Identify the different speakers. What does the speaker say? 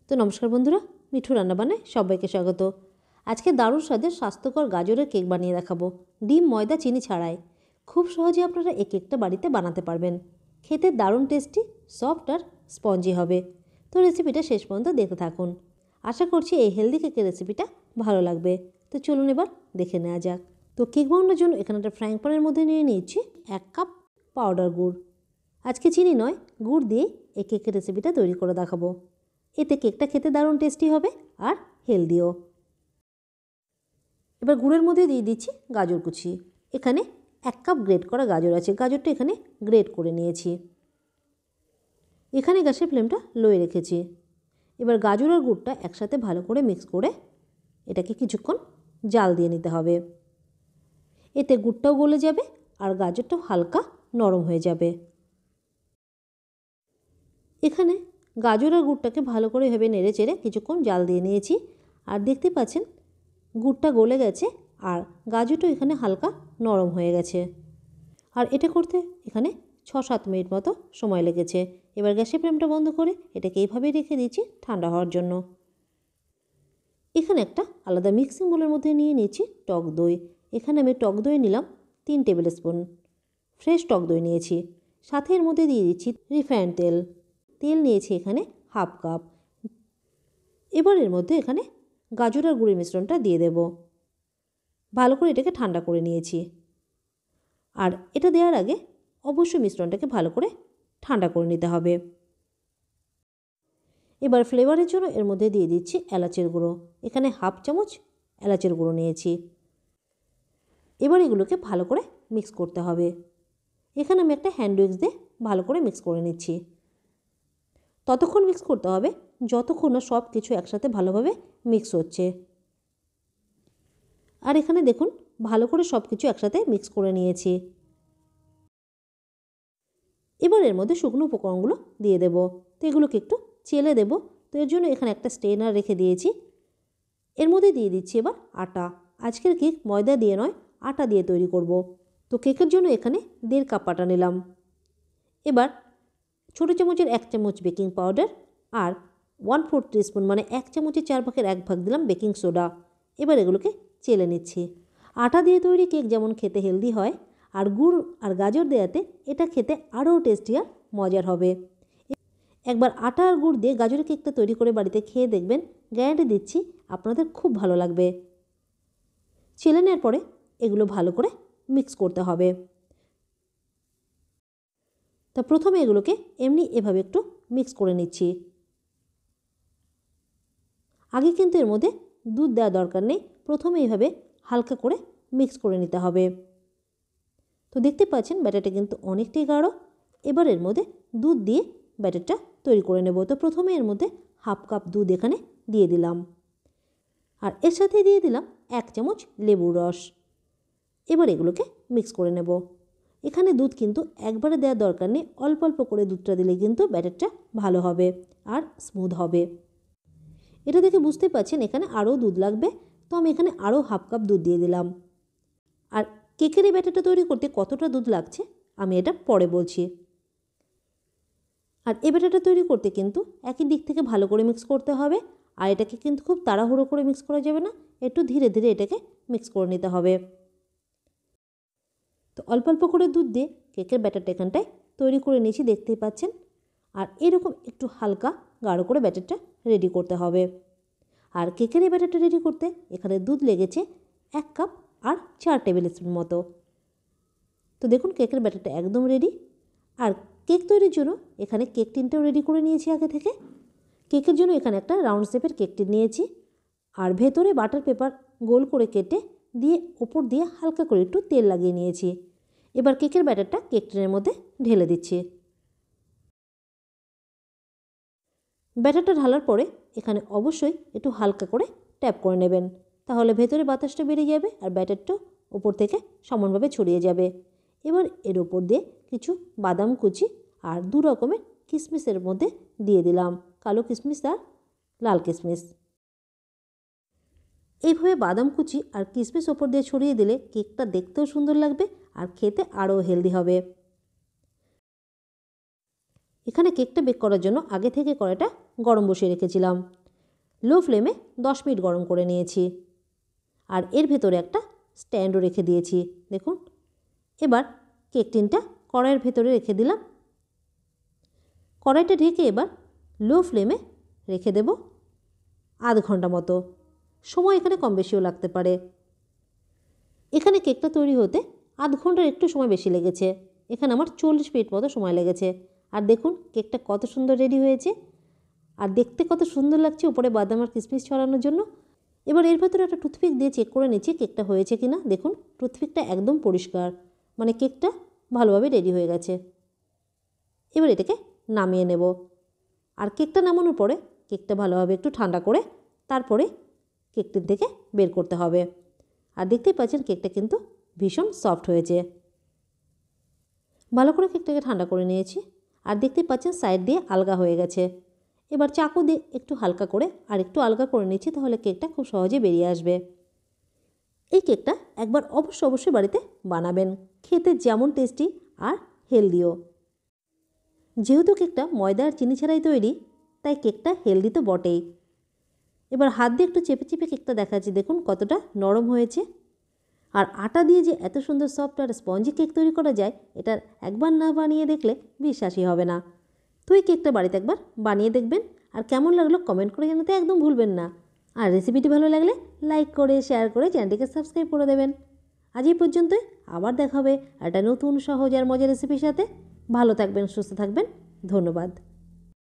Speaker 1: তো নমস্কার বন্ধুরা, মিঠু রান্নাবান্নায় সবাইকে স্বাগত। আজকে দারুণ স্বাদের স্বাস্থ্যকর গাজরের কেক বানিয়ে দেখাবো, ডিম, ময়দা, চিনি ছাড়াই। খুব সহজে আপনারা এই কেকটা বাড়িতে বানাতে পারবেন। খেতে দারুণ টেস্টি, সফট আর স্পঞ্জি হবে। তো রেসিপিটা শেষ পর্যন্ত দেখতে থাকুন। আশা করছি এই হেলদি কেকের রেসিপিটা ভালো লাগবে। তো চলুন এবার দেখে নেওয়া যাক। তো কেক বানানোর জন্য এখানে একটা ফ্রাইং প্যানের মধ্যে নিয়ে নিচ্ছি 1 কাপ পাউডার গুড়। আজকে চিনি নয়, গুড় দিয়ে এই কেকের রেসিপিটা তৈরি করে দেখাবো। এতে কেকটা খেতে দারুণ টেস্টি হবে আর হেলদিও। এবার গুড়ের মধ্যে দিয়ে দিচ্ছি গাজর কুচি। এখানে 1 কাপ গ্রেট করা গাজর আছে, গাজরটা এখানে গ্রেট করে নিয়েছি। এখানে গ্যাসের ফ্লেমটা লোয়ে রেখেছি। এবার গাজর আর গুড়টা একসাথে ভালো করে মিক্স করে এটাকে কিছুক্ষণ জাল দিয়ে নিতে হবে। এতে গুড়টাও গলে যাবে আর গাজরটাও হালকা নরম হয়ে যাবে। এখানে গাজর আর গুড়টাকে ভালো করে এভাবে নেড়ে চেড়ে কিছুক্ষণ জাল দিয়ে নিয়েছি। আর দেখতে পাচ্ছেন গুড়টা গলে গেছে আর গাজরটা এখানে হালকা নরম হয়ে গেছে। আর এটা করতে এখানে 6-7 মিনিট মতো সময় লেগেছে। এবার গ্যাসের ফ্লেমটা বন্ধ করে এটাকে এইভাবেই রেখে দিচ্ছি ঠান্ডা হওয়ার জন্য। এখানে একটা আলাদা মিক্সিং বোলের মধ্যে নিয়ে নিয়েছি টক দই। এখানে আমি টক দই নিলাম 3 টেবিল স্পুন। ফ্রেশ টক দই নিয়েছি। সাথে এর মধ্যে দিয়ে দিচ্ছি রিফাইন্ড তেল। তেল নিয়েছি এখানে 1/2 কাপ। এবার এর মধ্যে এখানে গাজর আর গুড়ের মিশ্রণটা দিয়ে দেব। ভালো করে এটাকে ঠান্ডা করে নিয়েছি। আর এটা দেওয়ার আগে অবশ্যই মিশ্রণটাকে ভালো করে ঠান্ডা করে নিতে হবে। এবার ফ্লেভারের জন্য এর মধ্যে দিয়ে দিচ্ছি এলাচের গুঁড়ো। এখানে 1/2 চামচ এলাচের গুঁড়ো নিয়েছি। এবার এগুলোকে ভালো করে মিক্স করতে হবে। এখানে আমি একটা হ্যান্ড উইক্স দিয়ে ভালো করে মিক্স করে নিচ্ছি। ততক্ষণ মিক্স করতে হবে যতক্ষণ না সব কিছু একসাথে ভালোভাবে মিক্স হচ্ছে। আর এখানে দেখুন ভালো করে সব কিছু একসাথে মিক্স করে নিয়েছি। এবার এর মধ্যে শুকনো উপকরণগুলো দিয়ে দেব। তো এগুলোকে একটু চেলে দেব। তো এর জন্য এখানে একটা স্ট্রেনার রেখে দিয়েছি। এর মধ্যে দিয়ে দিচ্ছি এবার আটা। আজকের কেক ময়দা দিয়ে নয়, আটা দিয়ে তৈরি করব। তো কেকের জন্য এখানে 1.5 কাপ আটা নিলাম। এবার ছোটো চামচের 1 চামচ বেকিং পাউডার আর 1/4 টিস্পুন মানে 1 চামচের 4 ভাগের 1 ভাগ দিলাম বেকিং সোডা। এবার এগুলোকে চেলে নিচ্ছি। আটা দিয়ে তৈরি কেক যেমন খেতে হেলদি হয়, আর গুড় আর গাজর দেওয়াতে এটা খেতে আরও টেস্টি আর মজার হবে। একবার আটা আর গুড় দিয়ে গাজরের কেকটা তৈরি করে বাড়িতে খেয়ে দেখবেন, গ্যারান্টি দিচ্ছি আপনাদের খুব ভালো লাগবে। চেলে নেওয়ার পরে এগুলো ভালো করে মিক্স করতে হবে। তা প্রথমে এগুলোকে এভাবে একটু মিক্স করে নিচ্ছি। আগে কিন্তু এর মধ্যে দুধ দেওয়ার দরকার নেই, প্রথমে এইভাবে হালকা করে মিক্স করে নিতে হবে। তো দেখতে পাচ্ছেন ব্যাটারটা কিন্তু অনেকটাই গাঢ়। এবার এর মধ্যে দুধ দিয়ে ব্যাটারটা তৈরি করে নেব। তো প্রথমে এর মধ্যে 1/2 কাপ দুধ এখানে দিয়ে দিলাম। আর এর সাথে দিয়ে দিলাম 1 চামচ লেবুর রস। এবার এগুলোকে মিক্স করে নেব। এখানে দুধ কিন্তু একবারে দেওয়ার দরকার নেই, অল্প অল্প করে দুধটা দিলে কিন্তু ব্যাটারটা ভালো হবে আর স্মুথ হবে। এটা দেখে বুঝতে পারছেন এখানে আরও দুধ লাগবে। তো আমি এখানে আরও 1/2 কাপ দুধ দিয়ে দিলাম। আর কেকের এই ব্যাটারটা তৈরি করতে কতটা দুধ লাগছে আমি এটা পরে বলছি। আর এই ব্যাটারটা তৈরি করতে কিন্তু একই দিক থেকে ভালো করে মিক্স করতে হবে। আর এটাকে কিন্তু খুব তাড়াহুড়ো করে মিক্স করা যাবে না, একটু ধীরে ধীরে এটাকে মিক্স করে নিতে হবে। তো অল্প অল্প করে দুধ দিয়ে কেকের ব্যাটারটা এখানটায় তৈরি করে নিয়েছি, দেখতেই পাচ্ছেন। আর এরকম একটু হালকা গাঢ় করে ব্যাটারটা রেডি করতে হবে। আর কেকের এই ব্যাটারটা রেডি করতে এখানে দুধ লেগেছে 1 কাপ আর 4 টেবিল স্পুন মতো। তো দেখুন কেকের ব্যাটারটা একদম রেডি। আর কেক তৈরির জন্য এখানে কেক টিনটাও রেডি করে নিয়েছি আগে থেকে। কেকের জন্য এখানে একটা রাউন্ড শেপের কেক টিন নিয়েছি। আর ভেতরে বাটার পেপার গোল করে কেটে দিয়ে ওপর দিয়ে হালকা করে একটু তেল লাগিয়ে নিয়েছি। এবার কেকের ব্যাটারটা কেক টিনের মধ্যে ঢেলে দিচ্ছি। ব্যাটারটা ঢালার পরে এখানে অবশ্যই একটু হালকা করে ট্যাপ করে নেবেন, তাহলে ভেতরে বাতাসটা বেরিয়ে যাবে আর ব্যাটারটাও ওপর থেকে সমানভাবে ছড়িয়ে যাবে। এবার এর ওপর দিয়ে কিছু বাদাম কুচি আর 2 রকমের কিশমিশের মধ্যে দিয়ে দিলাম, কালো কিশমিশ আর লাল কিশমিশ। এইভাবে বাদাম কুচি আর কিশমিশ ওপর দিয়ে ছড়িয়ে দিলে কেকটা দেখতেও সুন্দর লাগবে আর খেতে আরও হেলদি হবে। এখানে কেকটা বেক করার জন্য আগে থেকে কড়াইটা গরম বসিয়ে রেখেছিলাম। লো ফ্লেমে 10 মিনিট গরম করে নিয়েছি। আর এর ভেতরে একটা স্ট্যান্ডও রেখে দিয়েছি। দেখুন, এবার কেক টিনটা কড়াইয়ের ভেতরে রেখে দিলাম। কড়াইটা ঢেকে এবার লো ফ্লেমে রেখে দেব আধ ঘন্টা মতো। সময় এখানে কম বেশিও লাগতে পারে। এখানে কেকটা তৈরি হতে আধ ঘন্টার একটু সময় বেশি লেগেছে। এখানে আমার 40 মিনিট মতো সময় লেগেছে। আর দেখুন কেকটা কত সুন্দর রেডি হয়েছে, আর দেখতে কত সুন্দর লাগছে উপরে বাদাম আর কিশমিশ ছড়ানোর জন্য। এবার এর ভেতরে একটা টুথপিক দিয়ে চেক করে নিচ্ছি কেকটা হয়েছে কি না। দেখুন টুথপিকটা একদম পরিষ্কার, মানে কেকটা ভালোভাবে রেডি হয়ে গেছে। এবার এটাকে নামিয়ে নেব। আর কেকটা নামানোর পরে কেকটা ভালোভাবে একটু ঠান্ডা করে তারপরে কেকটির থেকে বের করতে হবে। আর দেখতেই পাচ্ছেন কেকটা কিন্তু ভীষণ সফট হয়েছে। ভালো করে কেকটাকে ঠান্ডা করে নিয়েছি। আর দেখতেই পাচ্ছেন সাইড দিয়ে আলগা হয়ে গেছে। এবার চাকু দিয়ে একটু হালকা করে আর একটু আলগা করে নিচ্ছি, তাহলে কেকটা খুব সহজে বেরিয়ে আসবে। এই কেকটা একবার অবশ্যই বাড়িতে বানাবেন। খেতে যেমন টেস্টি আর হেলদিও। যেহেতু কেকটা ময়দা আর চিনি ছাড়াই তৈরি, তাই কেকটা হেলদি তো বটেই। এবার হাত দিয়ে একটু চেপে চেপে কেকটা দেখাচ্ছি, দেখুন কতটা নরম হয়েছে। আর আটা দিয়ে যে এত সুন্দর সফট আর স্পঞ্জি কেক তৈরি করা যায়, এটা একবার না বানিয়ে দেখলে বিশ্বাসই হবে না। তো এই কেকটা বাড়িতে একবার বানিয়ে দেখবেন, আর কেমন লাগলো কমেন্ট করে জানাতে একদম ভুলবেন না। আর রেসিপিটি ভালো লাগলে লাইক করে শেয়ার করে চ্যানেলটিকে সাবস্ক্রাইব করে দেবেন। আজ এই পর্যন্তই, আবার দেখা হবে একটা নতুন সহজ আর মজার রেসিপির সাথে। ভালো থাকবেন, সুস্থ থাকবেন, ধন্যবাদ।